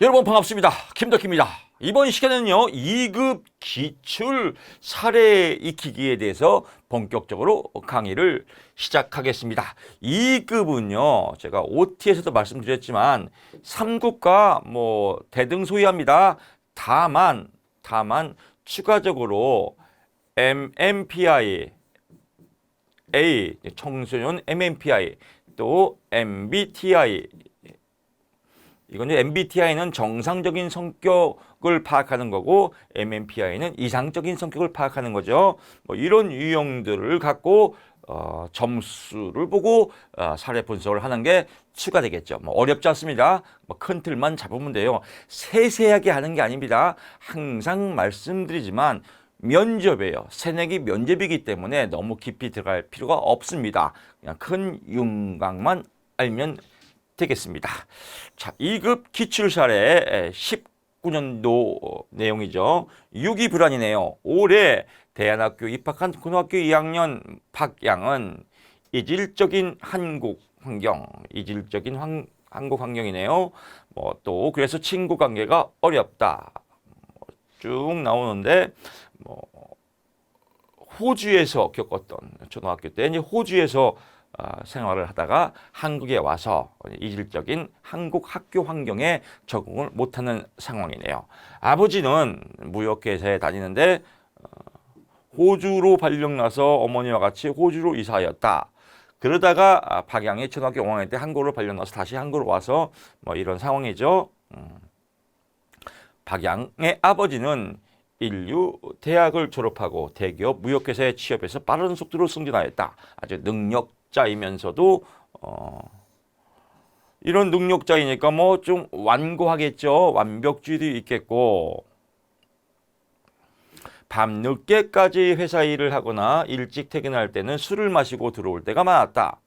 여러분 반갑습니다. 김덕희입니다. 이번 시간에는요, 2급 기출 사례 익히기에 대해서 본격적으로 강의를 시작하겠습니다. 2급은요, 제가 OT에서도 말씀드렸지만 3급과 대등소이합니다. 다만 추가적으로 MMPI, A, 청소년 MMPI, 또 MBTI, 이건 MBTI는 정상적인 성격을 파악하는 거고 MMPI는 이상적인 성격을 파악하는 거죠. 이런 유형들을 갖고 점수를 보고 사례 분석을 하는 게 추가되겠죠. 어렵지 않습니다. 큰 틀만 잡으면 돼요. 세세하게 하는 게 아닙니다. 항상 말씀드리지만 면접이에요. 새내기 면접이기 때문에 너무 깊이 들어갈 필요가 없습니다. 그냥 큰 윤곽만 알면 되겠습니다. 자, 2급 기출 사례 19년도 내용이죠. 유기불안이네요. 올해 대안학교 입학한 고등학교 2학년 박양은 이질적인 한국 환경이네요. 또 그래서 친구 관계가 어렵다. 쭉 나오는데 호주에서 겪었던 초등학교 때 이제 호주에서 생활을 하다가 한국에 와서 이질적인 한국 학교 환경에 적응을 못하는 상황이네요. 아버지는 무역회사에 다니는데 호주로 발령나서 어머니와 같이 호주로 이사하였다. 그러다가 박양이 초등학교 5학년 때 한국으로 발령나서 다시 한국으로 와서 이런 상황이죠. 박양의 아버지는 인류 대학을 졸업하고 대기업 무역회사에 취업해서 빠른 속도로 승진하였다. 아주 능력자이면서도 이런 능력자이니까 좀 완고하겠죠. 완벽주의도 있겠고 밤늦게까지 회사 일을 하거나 일찍 퇴근할 때는 술을 마시고 들어올 때가 많았다.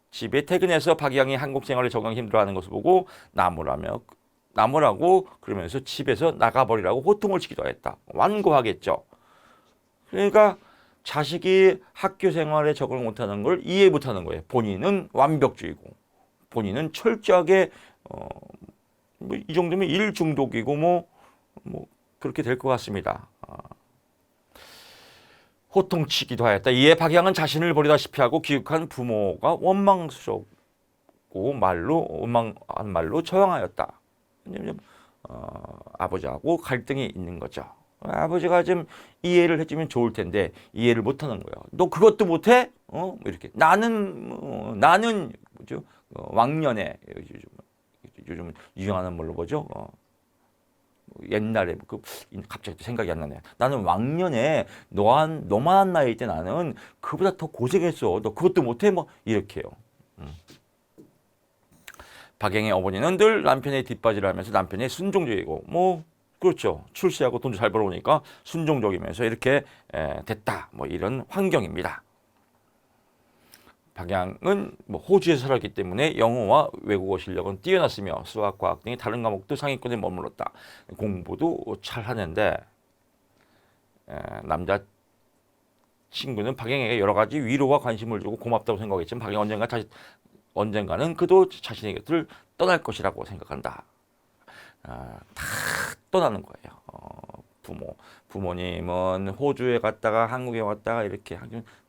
집에 퇴근해서 박양이 한국 생활에 적응 힘들어하는 것을 보고 나무라고 그러면서 집에서 나가버리라고 호통을 치기도 했다. 완고하겠죠. 그러니까 자식이 학교 생활에 적응을 못하는 걸 이해 못하는 거예요. 본인은 완벽주의고 본인은 철저하게 이 정도면 일 중독이고 그렇게 될 것 같습니다. 호통치기도 하였다. 이에 박양은 자신을 버리다시피 하고 기육한 부모가 원망스럽고 원망한 말로 처형하였다. 왜냐면 아버지하고 갈등이 있는 거죠. 아버지가 좀 이해를 해주면 좋을 텐데 이해를 못하는 거예요. 너 그것도 못해? 이렇게 나는 뭐죠? 왕년에 요즘 유행하는 걸로 보죠. 옛날에 갑자기 또 생각이 안 나네요. 나는 왕년에 너만한 나이 때 나는 그보다 더 고생했어. 너 그것도 못해? 이렇게요. 박양의 어머니는 늘 남편의 뒷바지를 하면서 남편이 순종적이고 그렇죠. 출세하고 돈도 잘 벌어오니까 순종적이면서 이렇게 됐다. 이런 환경입니다. 박양은 호주에서 살았기 때문에 영어와 외국어 실력은 뛰어났으며 수학, 과학 등의 다른 과목도 상위권에 머물렀다. 공부도 잘 하는데 남자 친구는 박양에게 여러 가지 위로와 관심을 주고 고맙다고 생각했지만 박양 언젠가는 그도 자신의 곁을 떠날 것이라고 생각한다. 다 떠나는 거예요. 부모님은 호주에 갔다가 한국에 왔다가 이렇게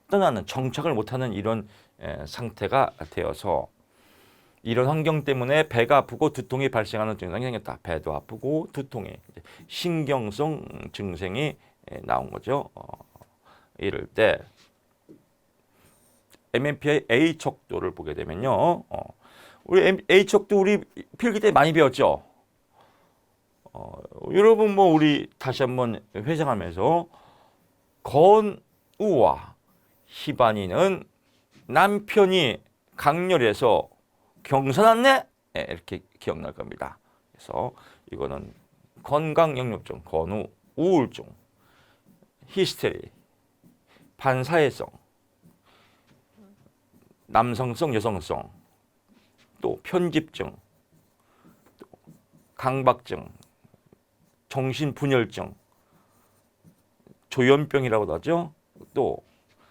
떠나는 정착을 못하는 이런 상태가 되어서 이런 환경 때문에 배가 아프고 두통이 발생하는 증상이 생겼다. 배도 아프고 두통이 신경성 증상이 나온 거죠. 이럴 때 MMPI A 척도를 보게 되면요, 우리 A 척도 우리 필기 때 많이 배웠죠. 여러분 우리 다시 한번 회상하면서 건우와 희반이는 남편이 강렬해서 경사났네? 이렇게 기억날 겁니다. 그래서 이거는 건강영역증, 건우, 우울증, 히스테리, 반사회성, 남성성, 여성성, 또 편집증, 또 강박증, 정신분열증, 조현병이라고도 하죠. 또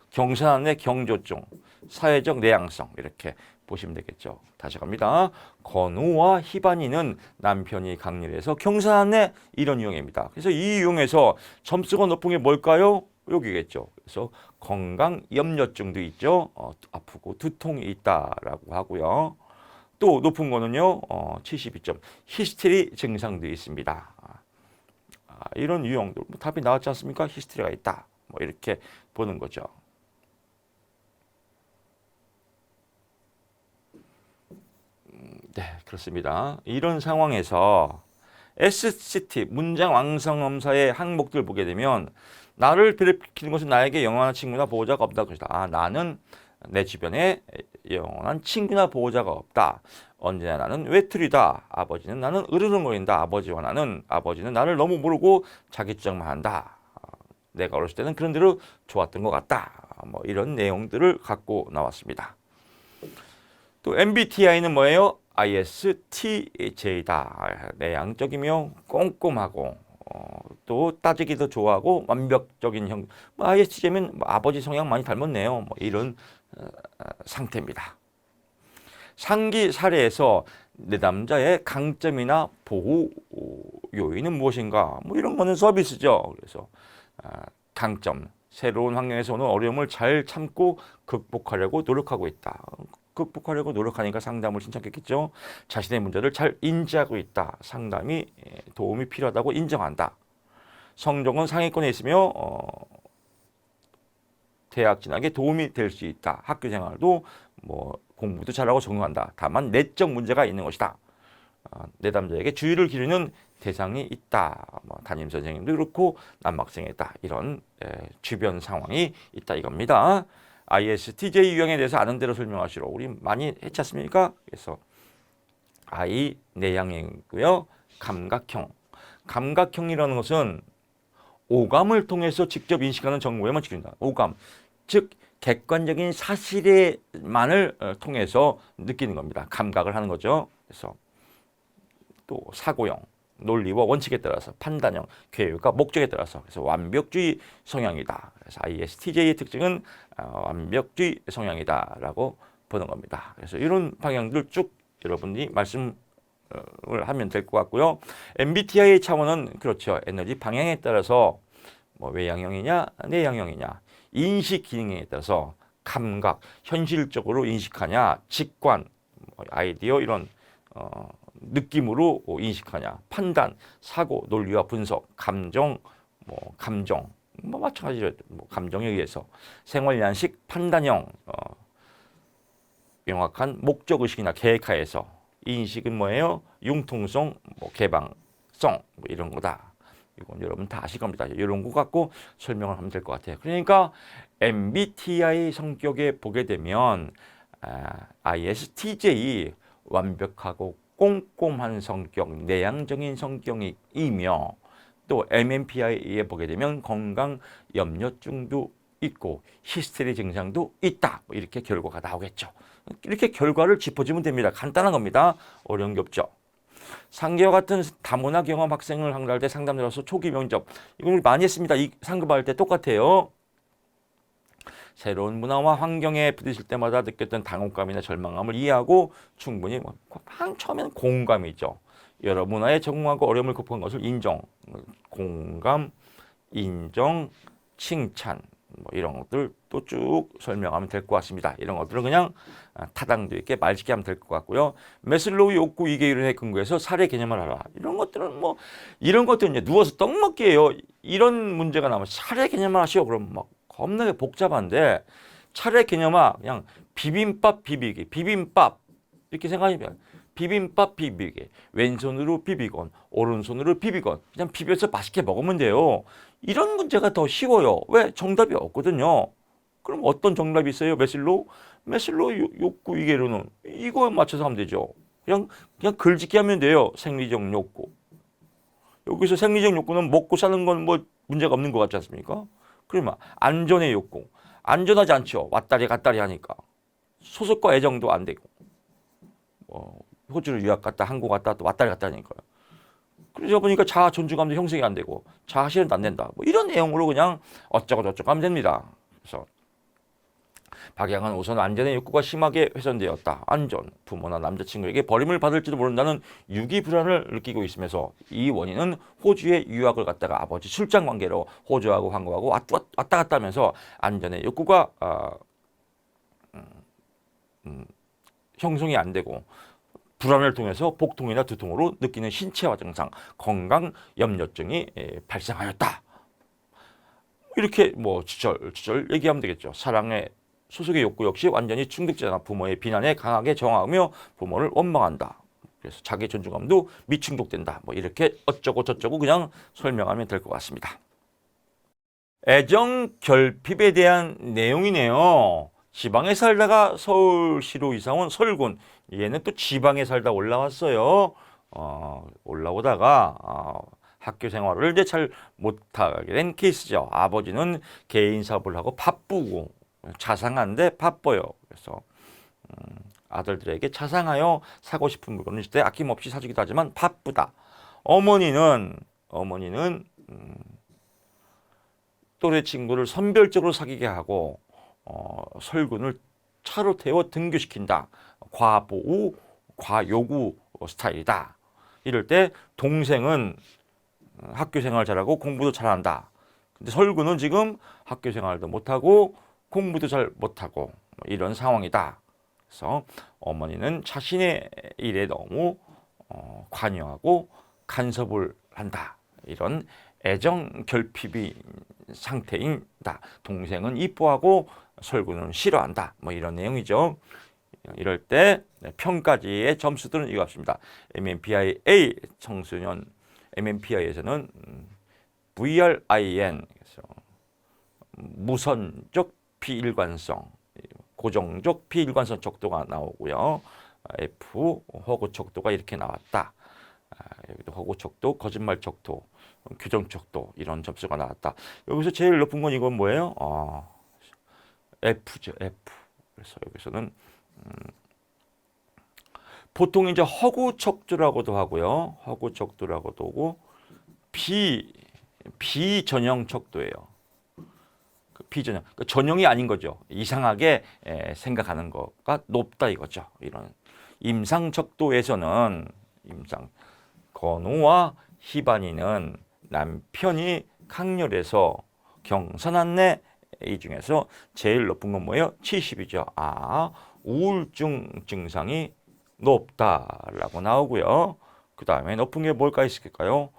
경사난의 경조증, 사회적 내향성 이렇게 보시면 되겠죠. 다시 갑니다. 건우와 희반이는 남편이 강렬해서 경사하네, 이런 유형입니다. 그래서 이 유형에서 점수가 높은 게 뭘까요? 여기겠죠. 그래서 건강 염려증도 있죠. 아프고 두통이 있다라고 하고요. 또 높은 거는요, 72점 히스테리 증상도 있습니다. 이런 유형들 답이 나왔지 않습니까? 히스테리가 있다. 뭐 이렇게 보는 거죠. 네, 그렇습니다. 이런 상황에서 SCT 문장 완성엄사의 항목들 보게 되면 나를 괴롭히는 것은 나에게 영원한 친구나 보호자가 없다. 것이다. 나는 내 주변에 영원한 친구나 보호자가 없다. 언제나 나는 외톨이다. 아버지는 나는 으르렁거린다. 아버지는 나를 너무 모르고 자기 주장만 한다. 내가 어렸을 때는 그런 대로 좋았던 것 같다. 뭐 이런 내용들을 갖고 나왔습니다. 또 MBTI는 뭐예요? ISTJ다. 내향적이며 꼼꼼하고 또 따지기도 좋아하고 완벽적인 형. ISTJ면 아버지 성향 많이 닮았네요. 뭐 이런 상태입니다. 상기 사례에서 내담자의 강점이나 보호 요인은 무엇인가? 뭐 이런 거는 서비스죠. 그래서 강점, 새로운 환경에서 오는 어려움을 잘 참고 극복하려고 노력하고 있다. 극복하려고 노력하니까 상담을 신청했겠죠. 자신의 문제를 잘 인지하고 있다. 상담이 도움이 필요하다고 인정한다. 성적은 상위권에 있으며 대학 진학에 도움이 될 수 있다. 학교 생활도 뭐 공부도 잘하고 적응한다. 다만 내적 문제가 있는 것이다. 내담자에게 주의를 기르는 대상이 있다. 뭐 담임 선생님도 그렇고 남학생이 있다. 이런 주변 상황이 있다 이겁니다. ISTJ 유형에 대해서 아는 대로 설명하시로. 우리 많이 했지 않습니까? 그래서 I 내향형이고요. 감각형. 감각형이라는 것은 오감을 통해서 직접 인식하는 정보에만 지킨다. 오감. 즉 객관적인 사실만을 통해서 느끼는 겁니다. 감각을 하는 거죠. 그래서 또 사고형. 논리와 원칙에 따라서 판단형, 계획과 목적에 따라서 그래서 완벽주의 성향이다. 그래서 ISTJ의 특징은 완벽주의 성향이다라고 보는 겁니다. 그래서 이런 방향들 쭉 여러분이 말씀을 하면 될 것 같고요. MBTI 차원은 그렇죠. 에너지 방향에 따라서 뭐 외향형이냐, 내향형이냐, 인식 기능에 따라서 감각, 현실적으로 인식하냐, 직관, 아이디어 이런 느낌으로 인식하냐, 판단, 사고, 논리와 분석, 감정, 마찬가지로 감정에 의해서 생활 양식, 판단형, 명확한 목적 의식이나 계획하에서 인식은 뭐예요? 융통성, 개방성 이런 거다. 이건 여러분 다 아실 겁니다. 이런 거 갖고 설명을 하면 될 것 같아요. 그러니까 MBTI 성격에 보게 되면 ISTJ 완벽하고 꼼꼼한 성격, 내향적인 성격이며 또 MMPI에 보게 되면 건강 염려증도 있고 히스테리 증상도 있다. 이렇게 결과가 나오겠죠. 이렇게 결과를 짚어주면 됩니다. 간단한 겁니다. 어려운 게 없죠. 상계와 같은 다문화 경험 학생을 상담할 때 상담 들어서 초기 면접. 이걸 많이 했습니다. 이 상급할 때 똑같아요. 새로운 문화와 환경에 부딪힐 때마다 느꼈던 당혹감이나 절망감을 이해하고 충분히 처음에는 공감이죠. 여러 문화에 적응하고 어려움을 극복한 것을 인정, 공감, 인정, 칭찬 이런 것들 또 쭉 설명하면 될 것 같습니다. 이런 것들은 그냥 타당도 있게 말쉽게 하면 될 것 같고요. 메슬로우 욕구 이계 이론에 근거해서 사례 개념을 알아. 이런 것들은 이제 누워서 떡 먹기예요. 이런 문제가 나오면 사례 개념을 하시오. 그럼 막 겁나게 복잡한데 차례 개념화 그냥 비빔밥 비비기, 비빔밥 이렇게 생각하시면 비빔밥 비비기, 왼손으로 비비건 오른손으로 비비건 그냥 비벼서 맛있게 먹으면 돼요. 이런 문제가 더 쉬워요. 왜? 정답이 없거든요. 그럼 어떤 정답이 있어요? 메슬로우 욕구 이계로는 이거에 맞춰서 하면 되죠. 그냥 글짓기 하면 돼요. 생리적 욕구. 여기서 생리적 욕구는 먹고 사는 건 뭐 문제가 없는 것 같지 않습니까? 그러면 안전의 욕구. 안전하지 않죠. 왔다리 갔다리 하니까. 소속과 애정도 안 되고. 호주를 유학 갔다 한국 갔다 또 왔다리 갔다 하니까요. 그러다 보니까 자아 존중감도 형성이 안 되고 자아 실현도 안 된다. 뭐 이런 내용으로 그냥 어쩌고 저쩌고 하면 됩니다. 그래서 박양은 우선 안전의 욕구가 심하게 훼손되었다. 안전, 부모나 남자친구에게 버림을 받을지도 모른다는 유기 불안을 느끼고 있으면서 이 원인은 호주에 유학을 갔다가 아버지 출장 관계로 호주하고 한국하고 왔다 갔다 하면서 안전의 욕구가 형성이 안 되고 불안을 통해서 복통이나 두통으로 느끼는 신체화 증상, 건강 염려증이 발생하였다. 이렇게 뭐 주절 얘기하면 되겠죠. 사랑의 소속의 욕구 역시 완전히 충족되잖아. 부모의 비난에 강하게 저항하며 부모를 원망한다. 그래서 자기 존중감도 미충족된다. 뭐 이렇게 어쩌고 저쩌고 그냥 설명하면 될 것 같습니다. 애정 결핍에 대한 내용이네요. 지방에 살다가 서울시로 이사 온 설군. 얘는 또 지방에 살다 올라왔어요. 올라오다가 학교 생활을 이제 잘 못하게 된 케이스죠. 아버지는 개인 사업을 하고 바쁘고 자상한데 바빠요. 그래서 아들들에게 자상하여 사고 싶은 물건을 줄 때 아낌없이 사주기도 하지만 바쁘다. 어머니는 또래 친구를 선별적으로 사귀게 하고 설군을 차로 태워 등교시킨다. 과보우, 과요구 스타일이다. 이럴 때 동생은 학교 생활 잘하고 공부도 잘한다. 근데 설군은 지금 학교 생활도 못하고 공부도 잘 못하고 이런 상황이다. 그래서 어머니는 자신의 일에 너무 관여하고 간섭을 한다. 이런 애정 결핍이 상태인다. 동생은 이뻐하고 설군은 싫어한다. 뭐 이런 내용이죠. 이럴 때 평가지의 점수들은 이거 같습니다. MMPI A 청소년 MMPI에서는 VRIN 그래서 무선적 비일관성, 고정적 비일관성 척도가 나오고요. F 허구 척도가 이렇게 나왔다. 여기도 허구 척도, 거짓말 척도, 규정 척도 이런 점수가 나왔다. 여기서 제일 높은 건 이건 뭐예요? F죠, F. 그래서 여기서는 보통 이제 허구 척도라고도 하고요. 허구 척도라고도 하고 비전형 척도예요. 비전형. 그러니까 전형이 아닌 거죠. 이상하게 생각하는 거가 높다 이거죠. 이런 임상 척도에서는 건우와 희반이는 남편이 강렬해서 경선한네 이 중에서 제일 높은 건 뭐예요? 70이죠. 우울증 증상이 높다라고 나오고요. 그 다음에 높은 게 뭘까 있을까요?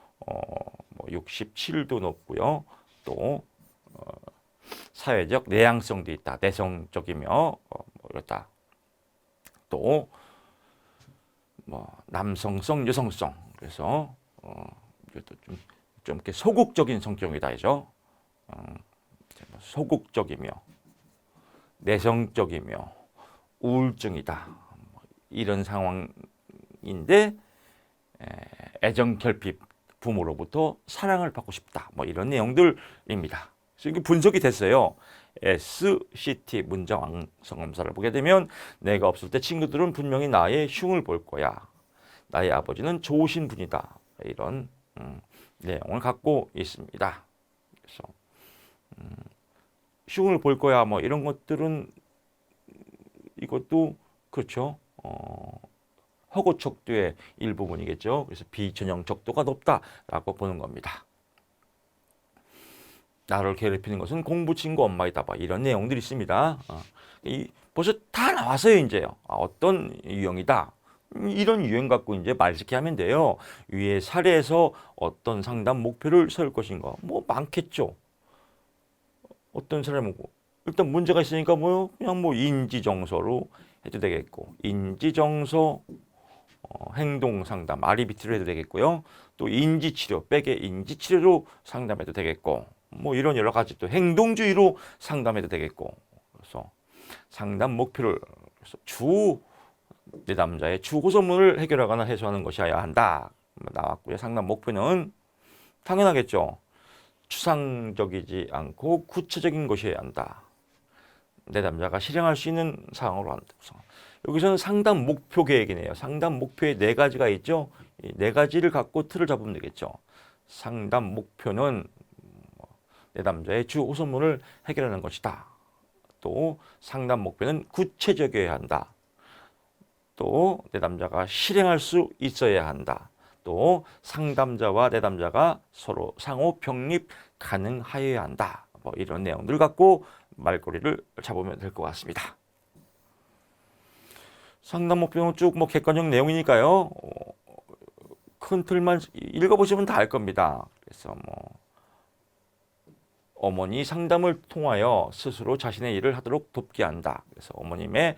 67도 높고요. 또 사회적 내향성도 있다. 내성적이며 이렇다. 또 남성성, 여성성. 그래서 이것도 좀 이렇게 소극적인 성격이다 이죠. 소극적이며 내성적이며 우울증이다. 이런 상황인데 애정 결핍, 부모로부터 사랑을 받고 싶다. 뭐 이런 내용들입니다. 그래서 이게 분석이 됐어요. SCT 문장 완성 검사를 보게 되면 내가 없을 때 친구들은 분명히 나의 흉을 볼 거야. 나의 아버지는 좋으신 분이다. 이런 내용을 갖고 있습니다. 그래서 흉을 볼 거야. 뭐 이런 것들은 이것도 그렇죠. 허구 척도의 일부분이겠죠. 그래서 비전형 척도가 높다라고 보는 겁니다. 나를 괴롭히는 것은 공부 친구 엄마이다. 봐 이런 내용들이 있습니다. 벌써 다 나왔어요 이제요. 어떤 유형이다. 이런 유형 갖고 이제 말짓기 하면 돼요. 위에 사례에서 어떤 상담 목표를 세울 것인가. 뭐 많겠죠. 어떤 사람이고 일단 문제가 있으니까 뭐요? 그냥 뭐 인지정서로 해도 되겠고 인지정서 행동 상담 REBT로 해도 되겠고요. 또 인지치료 백의 인지치료로 상담해도 되겠고 뭐 이런 여러 가지 또 행동주의로 상담해도 되겠고 그래서 상담 목표를 그래서 내 남자의 주 호소문을 해결하거나 해소하는 것이어야 한다 나왔고요. 상담 목표는 당연하겠죠. 추상적이지 않고 구체적인 것이어야 한다. 내 남자가 실행할 수 있는 상황으로 한다. 여기서는 상담 목표 계획이네요. 상담 목표에 4가지가 있죠. 이 4가지를 갖고 틀을 잡으면 되겠죠. 상담 목표는 내 남자의 주 호소문을 해결하는 것이다. 또 상담 목표는 구체적이어야 한다. 또 내담자가 실행할 수 있어야 한다. 또 상담자와 내담자가 서로 상호 병립 가능하여야 한다. 뭐 이런 내용들 갖고 말꼬리를 잡으면 될 것 같습니다. 상담 목표는 쭉 뭐 객관적 내용이니까요. 큰 틀만 읽어보시면 다 알 겁니다. 그래서 뭐 어머니 상담을 통하여 스스로 자신의 일을 하도록 돕게 한다. 그래서 어머님의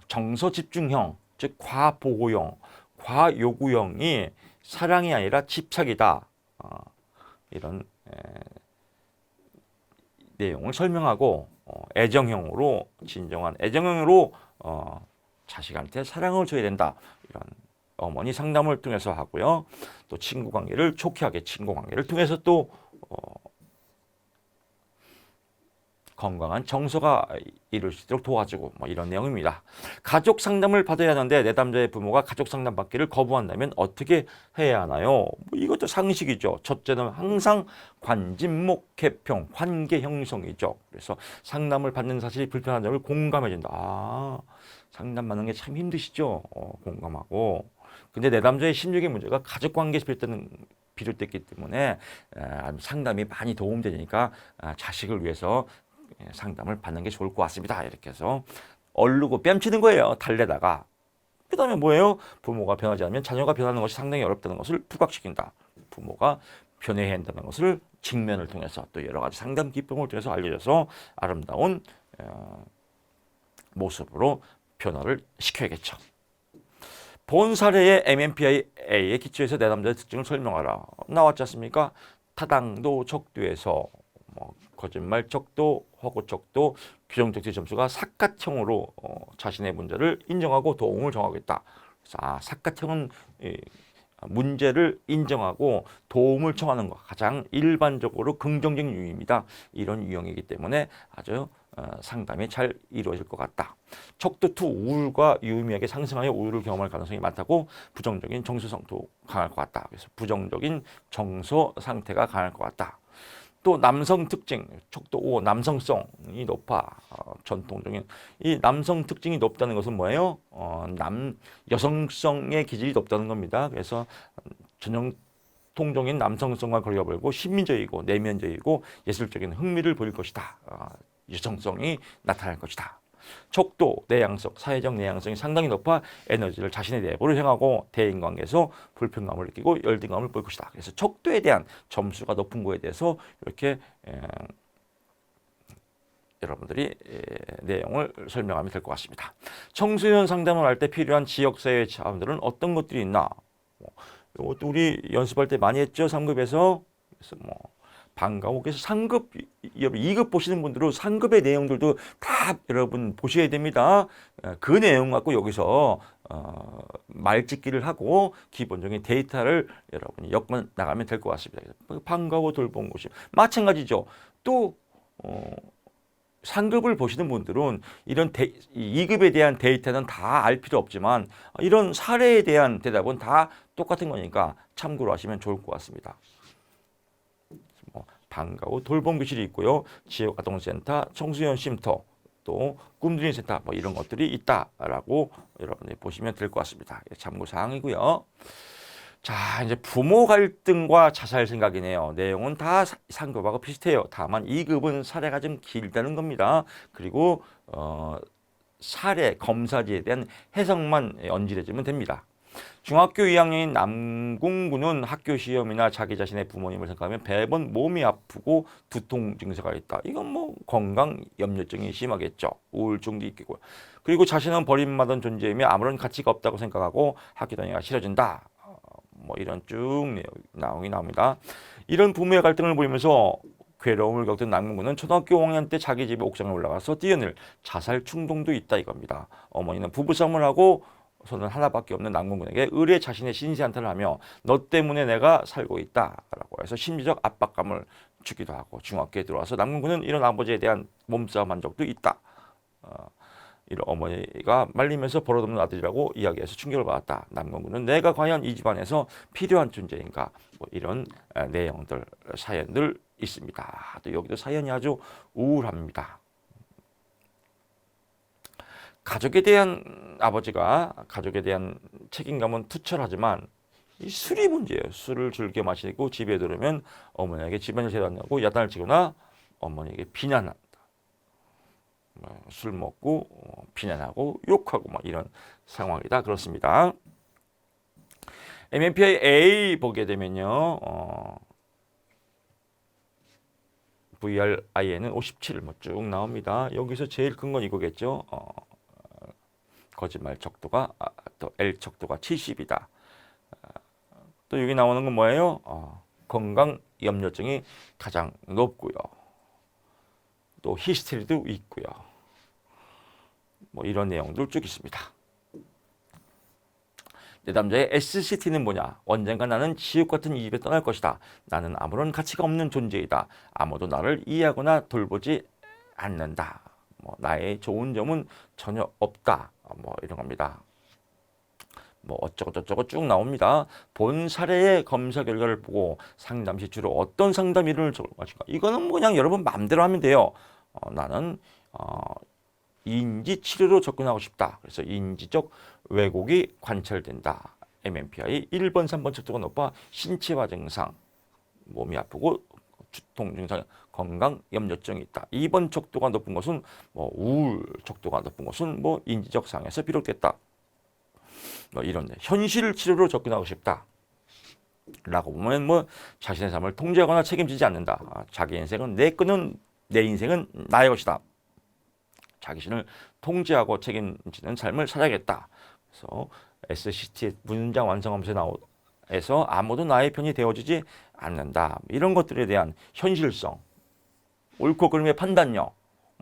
정서 집중형, 즉 과보고형, 과요구형이 사랑이 아니라 집착이다. 이런 내용을 설명하고 애정형으로 진정한 애정형으로 자식한테 사랑을 줘야 된다. 이런 어머니 상담을 통해서 하고요. 또 친구 관계를 촉회하게 친구 관계를 통해서 또 건강한 정서가 이룰 수 있도록 도와주고 뭐 이런 내용입니다. 가족 상담을 받아야 하는데 내담자의 부모가 가족 상담 받기를 거부한다면 어떻게 해야 하나요? 뭐 이것도 상식이죠. 첫째는 항상 관진목 개평, 관계 형성이죠. 그래서 상담을 받는 사실이 불편한 점을 공감해준다. 상담 받는 게 참 힘드시죠? 공감하고. 근데 내담자의 심리적인 문제가 가족 관계에서 비롯됐기 때문에 상담이 많이 도움되니까 자식을 위해서 상담을 받는 게 좋을 것 같습니다. 이렇게 해서 얼르고 뺨치는 거예요. 달래다가. 그 다음에 뭐예요? 부모가 변하지 않으면 자녀가 변하는 것이 상당히 어렵다는 것을 부각시킨다. 부모가 변해야 한다는 것을 직면을 통해서 또 여러 가지 상담 기법을 통해서 알려줘서 아름다운 모습으로 변화를 시켜야겠죠. 본 사례의 MMPIA에 기초해서 내담자의 특징을 설명하라. 나왔지 않습니까? 타당도 적도에서 거짓말 적도, 허구 적도, 규정 적도의 점수가 삿갓형으로 자신의 문제를 인정하고 도움을 정하겠다. 그래서 삿갓형은 문제를 인정하고 도움을 청하는 것 가장 일반적으로 긍정적인 유형입니다. 이런 유형이기 때문에 아주 상담이 잘 이루어질 것 같다. 척도2 우울과 유의미하게 상승하여 우울을 경험할 가능성이 많다고 부정적인 정서 상태도 강할 것 같다. 그래서 부정적인 정서 상태가 강할 것 같다. 또 남성 특징, 척도 5 남성성이 높아. 전통적인 이 남성 특징이 높다는 것은 뭐예요? 여성성의 기질이 높다는 겁니다. 그래서 전형통적인 남성성과 거리가 멀고 신민적이고 내면적이고 예술적인 흥미를 보일 것이다. 여성성이 나타날 것이다. 척도, 내향성, 사회적 내향성이 상당히 높아 에너지를 자신의 내부로 향하고 대인관계에서 불편감을 느끼고 열등감을 보일 것이다. 그래서 척도에 대한 점수가 높은 거에 대해서 이렇게 여러분들이 내용을 설명하면 될 것 같습니다. 청소년 상담을 할 때 필요한 지역사회 자원들은 어떤 것들이 있나? 이것도 우리 연습할 때 많이 했죠. 3급에서. 그래서 반가워. 그래서 3급, 2급 보시는 분들은 3급의 내용들도 다 여러분 보셔야 됩니다. 그 내용 갖고 여기서 말짓기를 하고 기본적인 데이터를 여러분이 엮어 나가면 될 것 같습니다. 반가워 돌본 곳이 마찬가지죠. 또 3급을 보시는 분들은 이런 2급에 대한 데이터는 다 알 필요 없지만 이런 사례에 대한 대답은 다 똑같은 거니까 참고로 하시면 좋을 것 같습니다. 반가워 돌봄 교실이 있고요. 지역아동센터, 청소년 쉼터, 또 꿈드림 센터 뭐 이런 것들이 있다라고 여러분들이 보시면 될 것 같습니다. 참고 사항이고요. 자, 이제 부모 갈등과 자살 생각이네요. 내용은 다 상급하고 비슷해요. 다만 2급은 사례가 좀 길다는 겁니다. 그리고 사례 검사지에 대한 해석만 언질해주면 됩니다. 중학교 2학년인 남궁군은 학교 시험이나 자기 자신의 부모님을 생각하면 매번 몸이 아프고 두통 증세가 있다. 이건 건강 염려증이 심하겠죠. 우울증도 있겠고요. 그리고 자신은 버림받은 존재이며 아무런 가치가 없다고 생각하고 학교 다니기가 싫어진다. 이런 쭉 내용이 나옵니다. 이런 부모의 갈등을 보이면서 괴로움을 겪던 남궁군은 초등학교 5학년 때 자기 집에 옥상에 올라가서 뛰어낼 자살 충동도 있다 이겁니다. 어머니는 부부싸움을 하고 손은 하나밖에 없는 남궁군에게 의뢰 자신의 신세한탄을 하며 너 때문에 내가 살고 있다라고 해서 심리적 압박감을 주기도 하고 중학교에 들어와서 남궁군은 이런 아버지에 대한 몸싸움한 적도 있다. 이런 어머니가 말리면서 버릇없는 아들이라고 이야기해서 충격을 받았다. 남궁군은 내가 과연 이 집안에서 필요한 존재인가? 이런 내용들, 사연들 있습니다. 또 여기도 사연이 아주 우울합니다. 가족에 대한 아버지가 가족에 대한 책임감은 투철하지만 이 술이 문제예요. 술을 즐겨 마시고 집에 들어오면 어머니에게 집안일 재단하고 야단을 치거나 어머니에게 비난한다. 술 먹고 비난하고 욕하고 막 이런 상황이다. 그렇습니다. MMPI A 보게 되면요. VRIN은 57 뭐 쭉 나옵니다. 여기서 제일 큰 건 이거겠죠. 거짓말 척도가 또 L 척도가 70이다. 또 여기 나오는 건 뭐예요? 건강 염려증이 가장 높고요. 또 히스테리도 있고요. 뭐 이런 내용들 쭉 있습니다. 내 남자의 SCT는 뭐냐? 언젠가 나는 지옥 같은 이 집에 떠날 것이다. 나는 아무런 가치가 없는 존재이다. 아무도 나를 이해하거나 돌보지 않는다. 뭐 나의 좋은 점은 전혀 없다. 뭐 이런 겁니다. 뭐 어쩌고 저쩌고 쭉 나옵니다. 본 사례의 검사 결과를 보고 상담 시 주로 어떤 상담 이론을 적을 것인가? 이거는 그냥 여러분 마음대로 하면 돼요. 나는 인지 치료로 접근하고 싶다. 그래서 인지적 왜곡이 관찰된다. MMPI 1번, 3번 척도가 높아 신체화 증상, 몸이 아프고 두통 증상, 건강 염려증이 있다. 2번 척도가 높은 것은 뭐 우울 척도가 높은 것은 뭐 인지적 상해에서 비롯됐다. 뭐 이런 현실 치료로 접근하고 싶다. 라고 보면 뭐 자신의 삶을 통제하거나 책임지지 않는다. 자기 인생은 내 거는 내 인생은 나의 것이다. 자기신을 통제하고 책임지는 삶을 살아야겠다. 그래서 SCT 문장 완성하면서 나오에서 아무도 나의 편이 되어주지 않는다. 이런 것들에 대한 현실성, 옳고 그름의 판단력,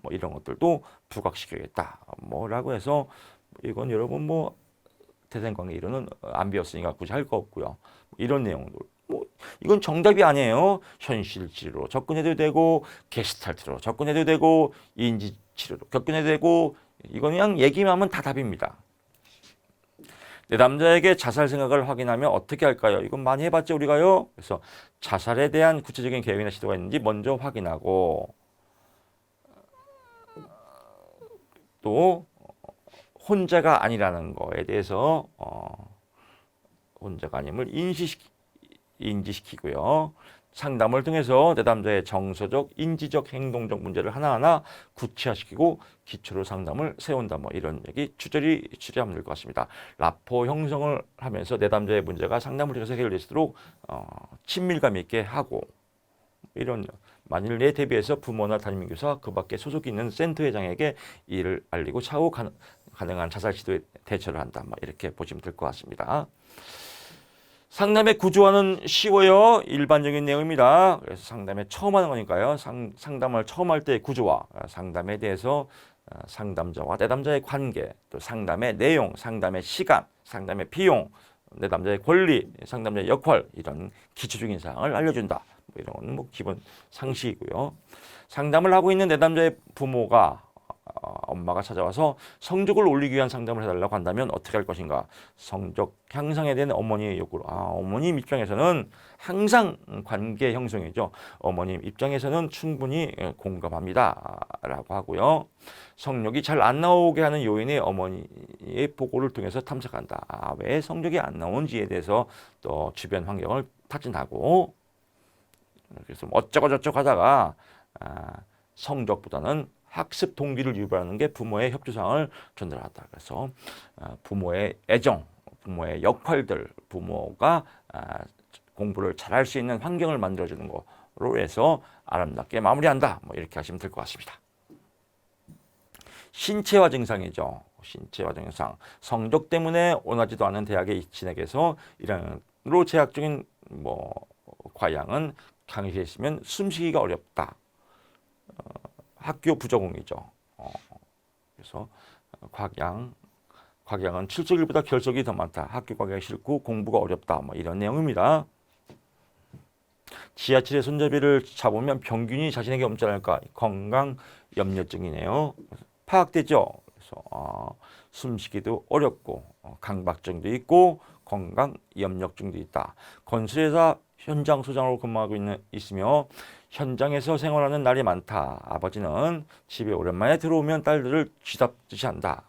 뭐 이런 것들도 부각시켜야겠다. 뭐라고 해서 이건 여러분 뭐 대생관계 이론은 안 배웠으니까 굳이 할 거 없고요. 이런 내용들. 뭐 이건 정답이 아니에요. 현실 치료로 접근해도 되고 게스탈트로 접근해도 되고 인지 치료로 접근해도 되고 이건 그냥 얘기만 하면 다 답입니다. 내 남자에게 자살 생각을 확인하면 어떻게 할까요? 이건 많이 해봤죠 우리가요. 그래서 자살에 대한 구체적인 계획이나 시도가 있는지 먼저 확인하고 또 혼자가 아니라는 거에 대해서 혼자가 아님을 인지시키고요. 상담을 통해서 내담자의 정서적, 인지적, 행동적 문제를 하나하나 구체화시키고 기초로 상담을 세운다. 뭐 이런 얘기 추절이 추리하면 될 것 같습니다. 라포 형성을 하면서 내담자의 문제가 상담을 통해서 해결될 수 있도록 친밀감 있게 하고 이런 만일 내 대비해서 부모나 담임교사 그 밖에 소속이 있는 센터회장에게 이를 알리고 차후 가능한 자살 시도에 대처를 한다. 뭐 이렇게 보시면 될 것 같습니다. 상담의 구조화는 쉬워요. 일반적인 내용입니다. 그래서 상담에 처음 하는 거니까요. 상담을 처음 할 때 구조화, 상담에 대해서 상담자와 내담자의 관계, 또 상담의 내용, 상담의 시간, 상담의 비용, 내담자의 권리, 상담자의 역할 이런 기초적인 사항을 알려준다. 뭐 이런 건 뭐 기본 상식이고요. 상담을 하고 있는 내담자의 부모가 엄마가 찾아와서 성적을 올리기 위한 상담을 해달라고 한다면 어떻게 할 것인가? 성적 향상에 대한 어머니의 욕구로 어머님 입장에서는 항상 관계 형성이죠. 어머님 입장에서는 충분히 공감합니다. 라고 하고요. 성적이 잘 안 나오게 하는 요인의 어머니의 보고를 통해서 탐색한다. 왜 성적이 안 나오는지에 대해서 또 주변 환경을 타진하고 그래서 어쩌고 저쩌고 하다가 성적보다는 학습 동기를 유발하는 게 부모의 협조사항을 전달한다. 그래서 부모의 애정, 부모의 역할들, 부모가 공부를 잘할 수 있는 환경을 만들어주는 거로 해서 아름답게 마무리한다. 뭐 이렇게 하시면 될 것 같습니다. 신체화 증상이죠. 신체화 증상. 성적 때문에 원하지도 않은 대학에 진학해서 1학년으로 재학 중인 뭐 과양은 강의실에 있으면 숨쉬기가 어렵다. 학교 부적응이죠. 그래서 곽양은 출석일보다 결석이 더 많다. 학교 가기가 싫고 공부가 어렵다. 뭐 이런 내용입니다. 지하철의 손잡이를 잡으면 병균이 자신에게 옮지 않을까? 건강 염려증이네요. 파악되죠. 그래서 숨쉬기도 어렵고 강박증도 있고 건강 염려증도 있다. 건설회사 현장 소장으로 근무하고 있으며 현장에서 생활하는 날이 많다. 아버지는 집에 오랜만에 들어오면 딸들을 쥐잡듯이 한다.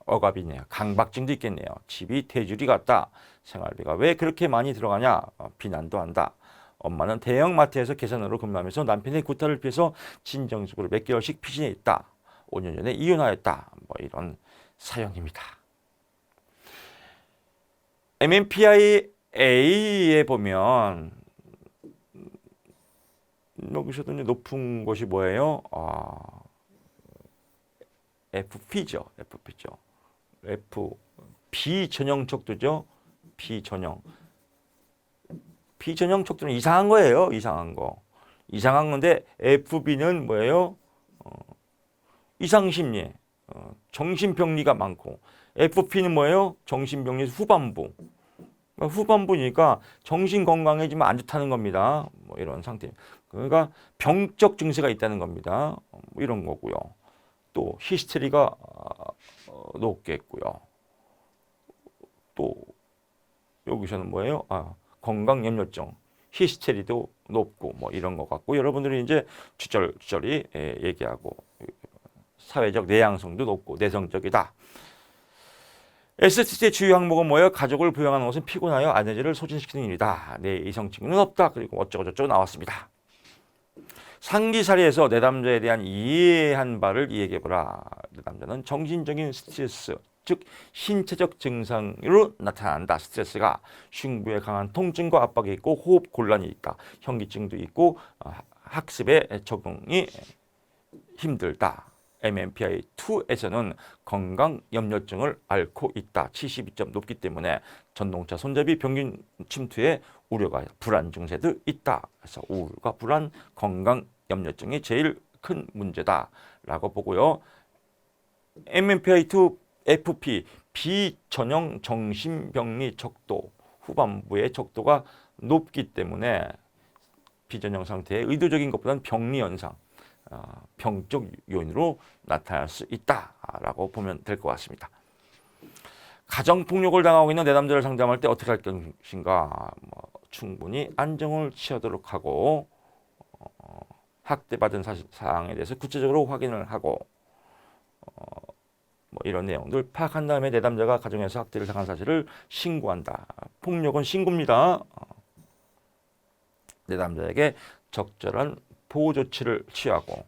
억압이네요. 강박증도 있겠네요. 집이 대주리 같다. 생활비가 왜 그렇게 많이 들어가냐. 비난도 한다. 엄마는 대형마트에서 계산으로 근무하면서 남편의 구타를 피해서 진정식으로 몇 개월씩 피신해 있다. 5년 전에 이혼하였다. 뭐 이런 사연입니다. MMPI A에 보면 여기서도 높은 것이 뭐예요? FP죠. F 비전형 척도죠. 비전형 척도는 이상한 거예요. 이상한 거. 이상한 건데 FB는 뭐예요? 이상심리, 정신병리가 많고 FP는 뭐예요? 정신병리 후반부. 후반부니까 정신 건강해지면 안 좋다는 겁니다. 뭐 이런 상태. 그러니까 병적 증세가 있다는 겁니다. 뭐 이런 거고요. 또 히스테리가 높겠고요. 또 여기서는 뭐예요? 건강염려증, 히스테리도 높고 뭐 이런 것 같고 여러분들이 이제 주저리 얘기하고 사회적 내향성도 높고 내성적이다. ST의 주요 항목은 뭐예요? 가족을 부양하는 것은 피곤하여 에너지를 소진시키는 일이다. 내 이성증은 없다. 그리고 어쩌고저쩌고 나왔습니다. 상기사리에서 내담자에 대한 이해한 바를 이야기해보라. 내담자는 정신적인 스트레스, 즉 신체적 증상으로 나타난다. 스트레스가 흉부에 강한 통증과 압박이 있고 호흡 곤란이 있다. 현기증도 있고 학습에 적응이 힘들다. MMPI-2에서는 건강염려증을 앓고 있다. 72점 높기 때문에 전동차 손잡이 병균 침투에 우려가 불안 증세도 있다. 그래서 우울과 불안, 건강염려증이 제일 큰 문제다라고 보고요. MMPI-2 FP 비전형 정신병리 척도 후반부의 척도가 높기 때문에 비전형 상태의 의도적인 것보다는 병리 현상, 병적 요인으로 나타날 수 있다라고 보면 될 것 같습니다. 가정폭력을 당하고 있는 내담자를 상담할 때 어떻게 할 것인가? 충분히 안정을 취하도록 하고 학대받은 사항에 대해서 구체적으로 확인을 하고 뭐 이런 내용들 파악한 다음에 내담자가 가정에서 학대를 당한 사실을 신고한다. 폭력은 신고입니다. 내담자에게 적절한 보호 조치를 취하고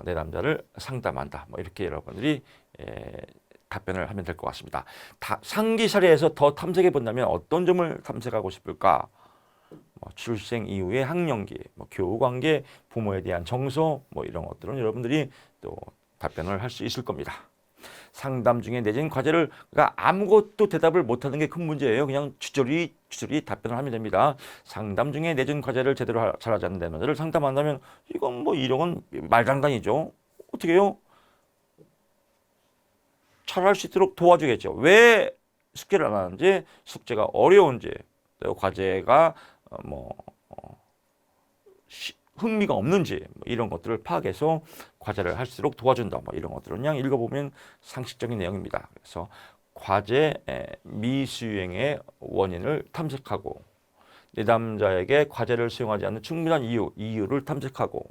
내담자를 상담한다. 뭐 이렇게 여러분들이 답변을 하면 될 것 같습니다. 상기 사례에서 더 탐색해 본다면 어떤 점을 탐색하고 싶을까? 출생 이후의 학령기, 교우관계, 부모에 대한 정서, 이런 것들은 여러분들이 또 답변을 할 수 있을 겁니다. 상담 중에 내진 과제를 아무것도 대답을 못하는 게 큰 문제예요. 그냥 주저리 답변을 하면 됩니다. 상담 중에 내진 과제를 제대로 잘하지 않는 내담자를 상담한다면 이건 이런 건 말장난이죠. 어떻게 해요? 잘할 수 있도록 도와주겠죠. 왜 숙제를 안 하는지, 숙제가 어려운지, 과제가 흥미가 없는지 이런 것들을 파악해서 과제를 할수록 도와준다. 이런 것들은 그냥 읽어보면 상식적인 내용입니다. 그래서 과제 미수행의 원인을 탐색하고 내담자에게 과제를 수행하지 않는 충분한 이유를 탐색하고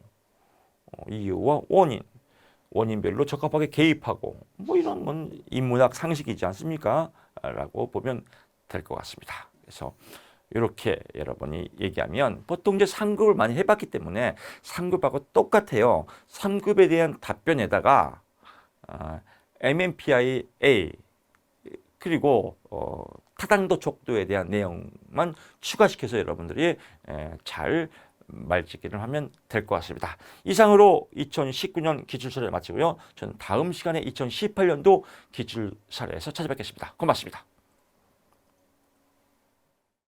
이유와 원인별로 적합하게 개입하고 이런 건 인문학 상식이지 않습니까? 라고 보면 될 것 같습니다. 그래서 이렇게 여러분이 얘기하면 보통 이제 3급을 많이 해봤기 때문에 3급하고 똑같아요. 3급에 대한 답변에다가 MMPI-A 그리고 타당도 척도에 대한 내용만 추가시켜서 여러분들이 잘 말짓기를 하면 될 것 같습니다. 이상으로 2019년 기출사례를 마치고요. 저는 다음 시간에 2018년도 기출사례에서 찾아뵙겠습니다. 고맙습니다.